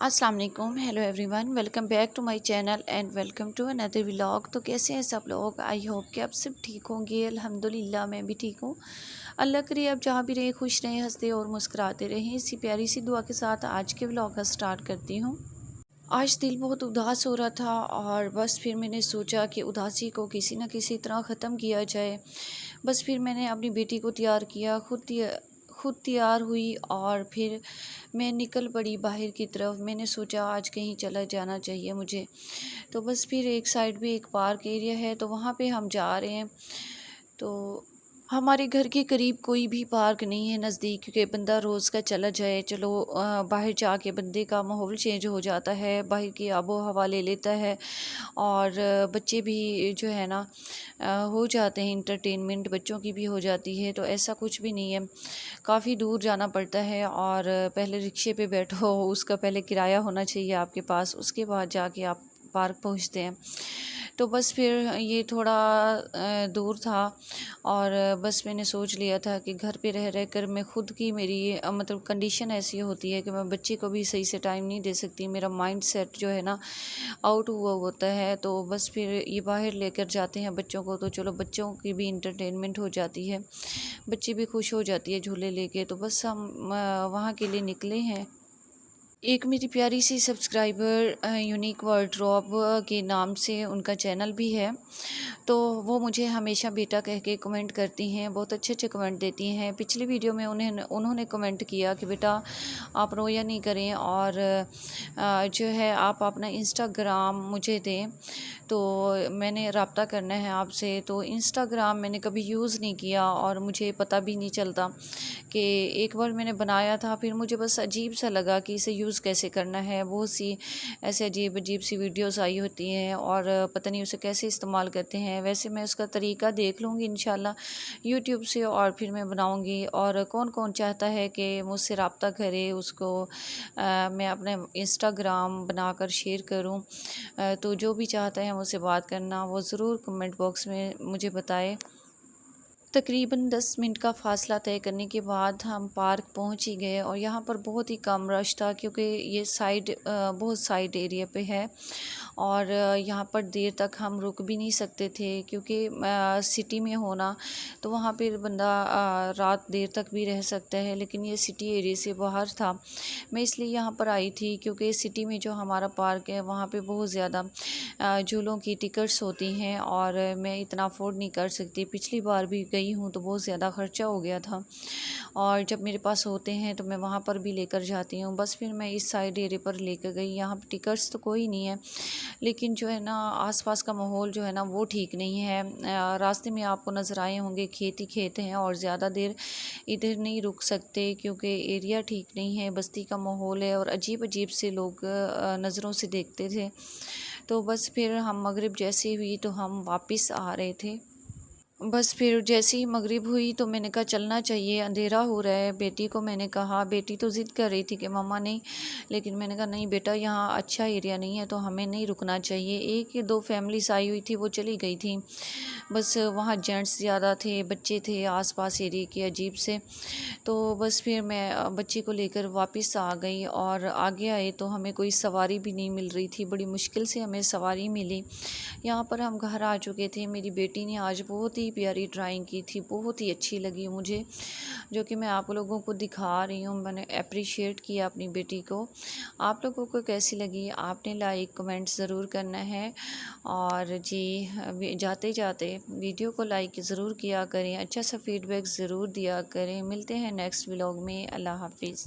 अस्सलाम वालेकुम, hello everyone, welcome back to my channel and welcome to another vlog. तो कैसे हैं सब लोग? आई होप कि आप सब ठीक होंगे। अल्हम्दुलिल्लाह मैं भी ठीक हूँ। अल्लाह करे आप जहाँ भी रहे खुश रहें, हंसते और मुस्कुराते रहें। इसी प्यारी सी दुआ के साथ आज के व्लॉग का स्टार्ट करती हूँ। आज दिल बहुत उदास हो रहा था और बस फिर मैंने सोचा कि उदासी को किसी न किसी तरह ख़त्म किया जाए। बस फिर मैंने अपनी बेटी को तैयार किया, खुद तैयार हुई और फिर मैं निकल पड़ी बाहर की तरफ। मैंने सोचा आज कहीं चला जाना चाहिए मुझे। तो बस फिर एक साइड भी एक पार्क एरिया है तो वहाँ पे हम जा रहे हैं। तो हमारे घर के करीब कोई भी पार्क नहीं है नज़दीक, क्योंकि बंदा रोज़ का चला जाए, चलो बाहर जाके बंदे का माहौल चेंज हो जाता है, बाहर की आबो हवा ले लेता है और बच्चे भी जो है ना हो जाते हैं, इंटरटेनमेंट बच्चों की भी हो जाती है। तो ऐसा कुछ भी नहीं है, काफ़ी दूर जाना पड़ता है और पहले रिक्शे पे बैठो, उसका पहले किराया होना चाहिए आपके पास, उसके बाद जाके आप पार्क पहुंचते हैं। तो बस फिर ये थोड़ा दूर था और बस मैंने सोच लिया था कि घर पे रह रह कर मैं खुद की मेरी मतलब कंडीशन ऐसी होती है कि मैं बच्चे को भी सही से टाइम नहीं दे सकती, मेरा माइंड सेट जो है ना आउट हुआ होता है। तो बस फिर ये बाहर लेकर जाते हैं बच्चों को, तो चलो बच्चों की भी इंटरटेनमेंट हो जाती है, बच्चे भी खुश हो जाती है झूले लेके। तो बस हम वहाँ के लिए निकले हैं। एक मेरी प्यारी सी सब्सक्राइबर यूनिक वार्डरोब के नाम से उनका चैनल भी है, तो वो मुझे हमेशा बेटा कह के कमेंट करती हैं, बहुत अच्छे अच्छे कमेंट देती हैं। पिछली वीडियो में उन्होंने कमेंट किया कि बेटा आप रोया नहीं करें और जो है आप अपना इंस्टाग्राम मुझे दें, तो मैंने रब्ता करना है आपसे। तो इंस्टाग्राम मैंने कभी यूज़ नहीं किया और मुझे पता भी नहीं चलता कि एक बार मैंने बनाया था, फिर मुझे बस अजीब सा लगा कि इसे यूज़ कैसे करना है। बहुत सी ऐसे अजीब अजीब सी वीडियोस आई होती हैं और पता नहीं उसे कैसे इस्तेमाल करते हैं। वैसे मैं उसका तरीका देख लूँगी इंशाल्लाह यूट्यूब से और फिर मैं बनाऊँगी। और कौन कौन चाहता है कि मुझसे रब्ता करे, उसको मैं अपने इंस्टाग्राम बनाकर शेयर करूँ, तो जो भी चाहता है मुझसे बात करना वो ज़रूर कमेंट बॉक्स में मुझे बताए। तकरीबन 10 मिनट का फ़ासला तय करने के बाद हम पार्क पहुंच ही गए और यहाँ पर बहुत ही कम रश था, क्योंकि ये बहुत साइड एरिया पे है और यहाँ पर देर तक हम रुक भी नहीं सकते थे, क्योंकि सिटी में होना तो वहाँ पर बंदा रात देर तक भी रह सकता है, लेकिन ये सिटी एरिया से बाहर था। मैं इसलिए यहाँ पर आई थी क्योंकि सिटी में जो हमारा पार्क है वहाँ पे बहुत ज़्यादा झूलों की टिकट्स होती हैं और मैं इतना अफोर्ड नहीं कर सकती। पिछली बार भी गई हूँ तो बहुत ज़्यादा ख़र्चा हो गया था और जब मेरे पास होते हैं तो मैं वहाँ पर भी लेकर जाती हूँ। बस फिर मैं इस साइड एरिया पर लेकर गई। यहाँ पर टिकट्स तो कोई नहीं है, लेकिन जो है ना आसपास का माहौल जो है ना वो ठीक नहीं है। रास्ते में आपको नज़र आए होंगे खेत ही खेत हैं और ज़्यादा देर इधर नहीं रुक सकते, क्योंकि एरिया ठीक नहीं है, बस्ती का माहौल है और अजीब अजीब से लोग नज़रों से देखते थे। तो बस फिर हम मगरिब जैसी हुई तो हम वापस आ रहे थे। बस फिर जैसे ही मगरिब हुई तो मैंने कहा चलना चाहिए, अंधेरा हो रहा है। बेटी को मैंने कहा, बेटी तो ज़िद कर रही थी कि मम्मा नहीं, लेकिन मैंने कहा नहीं बेटा यहाँ अच्छा एरिया नहीं है तो हमें नहीं रुकना चाहिए। एक या दो फैमिलीज आई हुई थी वो चली गई थी, बस वहाँ जेंट्स ज़्यादा थे, बच्चे थे आसपास एरिया के अजीब से। तो बस फिर मैं बच्ची को लेकर वापस आ गई और आगे आए तो हमें कोई सवारी भी नहीं मिल रही थी, बड़ी मुश्किल से हमें सवारी मिली। यहाँ पर हम घर आ चुके थे। मेरी बेटी ने आज बहुत ही प्यारी ड्राइंग की थी, बहुत ही अच्छी लगी मुझे, जो कि मैं आप लोगों को दिखा रही हूँ। मैंने अप्रिशिएट किया अपनी बेटी को। आप लोगों को कैसी लगी आपने लाइक कमेंट ज़रूर करना है। और जी जाते जाते वीडियो को लाइक ज़रूर किया करें, अच्छा सा फीडबैक ज़रूर दिया करें। मिलते हैं नेक्स्ट व्लॉग में। अल्लाह हाफिज़।